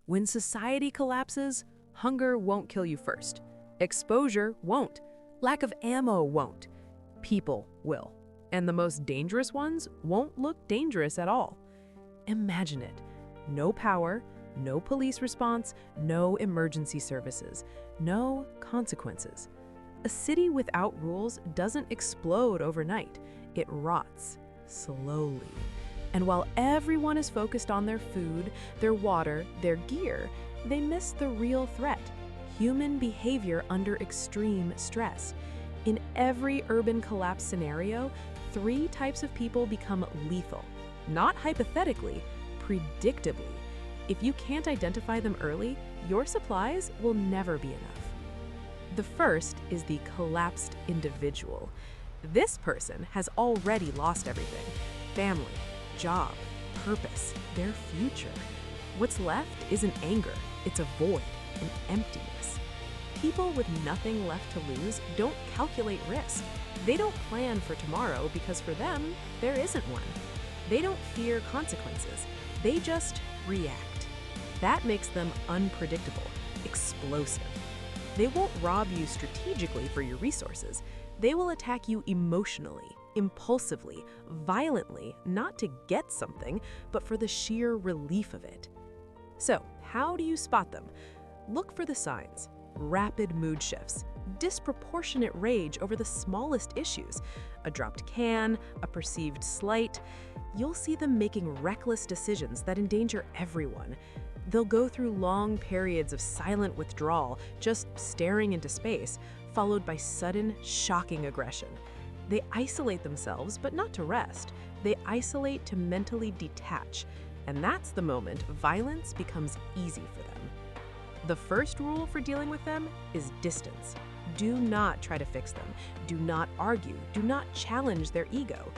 When society collapses, hunger won't kill you first. Exposure won't. Lack of ammo won't. People will. And the most dangerous ones won't look dangerous at all. Imagine it. No power, no police response, no emergency services, no consequences. A city without rules doesn't explode overnight. It rots slowly. And while everyone is focused on their food, their water, their gear, they miss the real threat: human behavior under extreme stress. In every urban collapse scenario, 3 types of people become lethal. Not hypothetically, predictably. If you can't identify them early, your supplies will never be enough. The first is the collapsed individual. This person has already lost everything: family, job, purpose, their future. What's left isn't anger, it's a void, an emptiness. People with nothing left to lose don't calculate risk. They don't plan for tomorrow because for them, there isn't one. They don't fear consequences. They just react. That makes them unpredictable, explosive. They won't rob you strategically for your resources. They will attack you emotionally, impulsively, violently, not to get something, but for the sheer relief of it. So, how do you spot them? Look for the signs: rapid mood shifts, disproportionate rage over the smallest issues, a dropped can, a perceived slight. You'll see them making reckless decisions that endanger everyone. They'll go through long periods of silent withdrawal, just staring into space, followed by sudden, shocking aggression. They isolate themselves, but not to rest. They isolate to mentally detach. And that's the moment violence becomes easy for them. The first rule for dealing with them is distance. Do not try to fix them. Do not argue. Do not challenge their ego.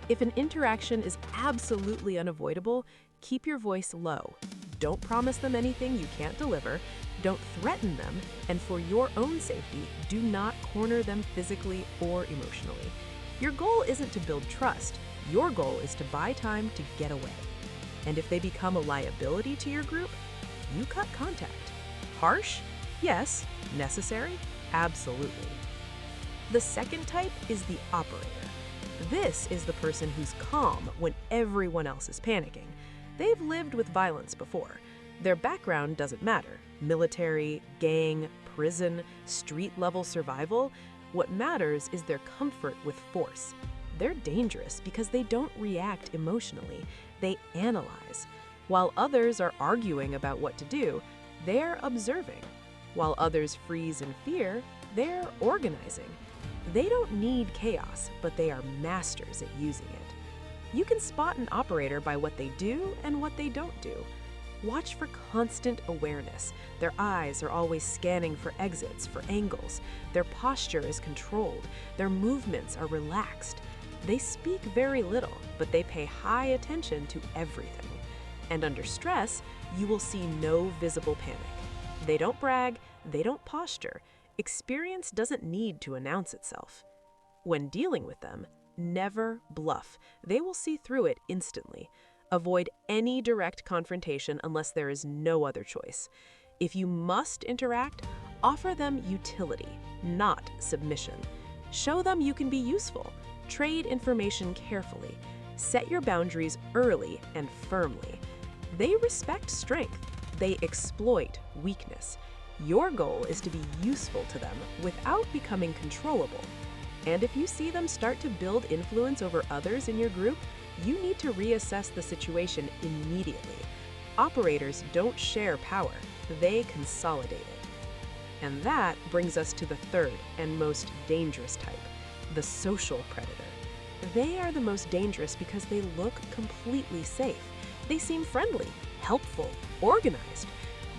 If an interaction is absolutely unavoidable, keep your voice low. Don't promise them anything you can't deliver. Don't threaten them. And for your own safety, do not corner them physically or emotionally. Your goal isn't to build trust. Your goal is to buy time to get away. And if they become a liability to your group, you cut contact. Harsh? Yes. Necessary? Absolutely. The second type is the operator. This is the person who's calm when everyone else is panicking. They've lived with violence before. Their background doesn't matter. Military, gang, prison, street-level survival. What matters is their comfort with force. They're dangerous because they don't react emotionally. They analyze. While others are arguing about what to do, they're observing. While others freeze in fear, they're organizing. They don't need chaos, but they are masters at using it. You can spot an operator by what they do and what they don't do. Watch for constant awareness. Their eyes are always scanning for exits, for angles. Their posture is controlled. Their movements are relaxed. They speak very little, but they pay high attention to everything. And under stress, you will see no visible panic. They don't brag, they don't posture. Experience doesn't need to announce itself. When dealing with them, never bluff. They will see through it instantly. Avoid any direct confrontation unless there is no other choice. If you must interact, offer them utility, not submission. Show them you can be useful. Trade information carefully. Set your boundaries early and firmly. They respect strength. They exploit weakness. Your goal is to be useful to them without becoming controllable. And if you see them start to build influence over others in your group, you need to reassess the situation immediately. Operators don't share power, they consolidate it. And that brings us to the third and most dangerous type, the social predator. They are the most dangerous because they look completely safe. They seem friendly, helpful, organized.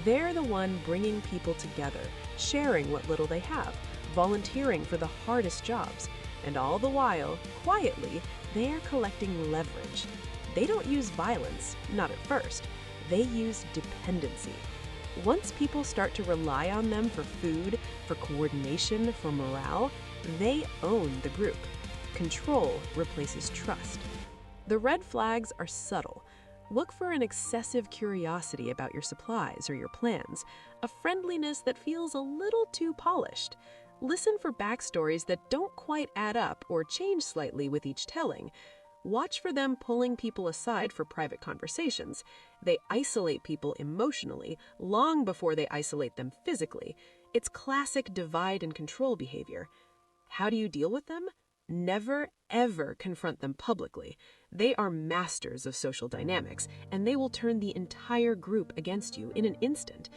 They're the one bringing people together, sharing what little they have, volunteering for the hardest jobs, and all the while, quietly, they are collecting leverage. They don't use violence, not at first. They use dependency. Once people start to rely on them for food, for coordination, for morale, they own the group. Control replaces trust. The red flags are subtle. Look for an excessive curiosity about your supplies or your plans, a friendliness that feels a little too polished. Listen for backstories that don't quite add up or change slightly with each telling. Watch for them pulling people aside for private conversations. They isolate people emotionally long before they isolate them physically. It's classic divide and control behavior. How do you deal with them? Never, ever confront them publicly. They are masters of social dynamics, and they will turn the entire group against you in an instant.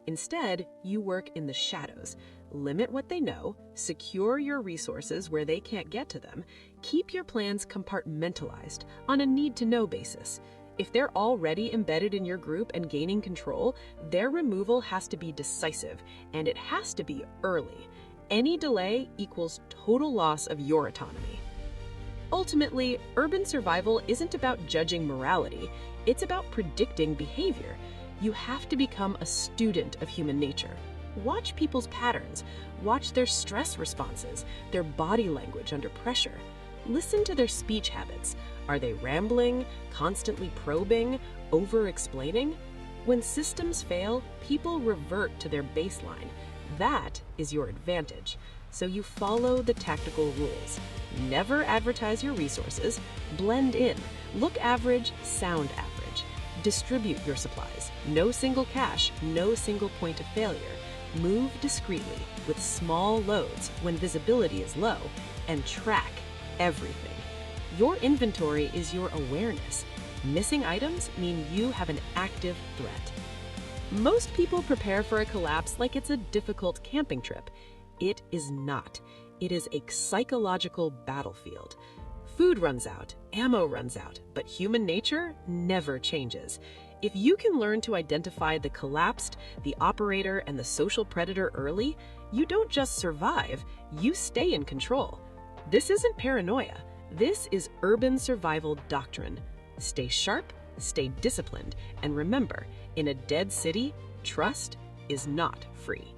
Instead, you work in the shadows. Limit what they know, secure your resources where they can't get to them, keep your plans compartmentalized on a need-to-know basis. If they're already embedded in your group and gaining control, their removal has to be decisive, and it has to be early. Any delay equals total loss of your autonomy. Ultimately, urban survival isn't about judging morality, it's about predicting behavior. You have to become a student of human nature. Watch people's patterns, watch their stress responses, their body language under pressure. Listen to their speech habits. Are they rambling, constantly probing, over-explaining? When systems fail, people revert to their baseline. That is your advantage. So you follow the tactical rules. Never advertise your resources, blend in, look average, sound average. Distribute your supplies. No single cache, no single point of failure. Move discreetly with small loads when visibility is low, and track everything. Your inventory is your awareness. Missing items mean you have an active threat. Most people prepare for a collapse like it's a difficult camping trip. It is not. It is a psychological battlefield. Food runs out, ammo runs out, but human nature never changes. If you can learn to identify the collapsed, the operator, and the social predator early, you don't just survive, you stay in control. This isn't paranoia. This is urban survival doctrine. Stay sharp, stay disciplined, and remember, in a dead city, trust is not free.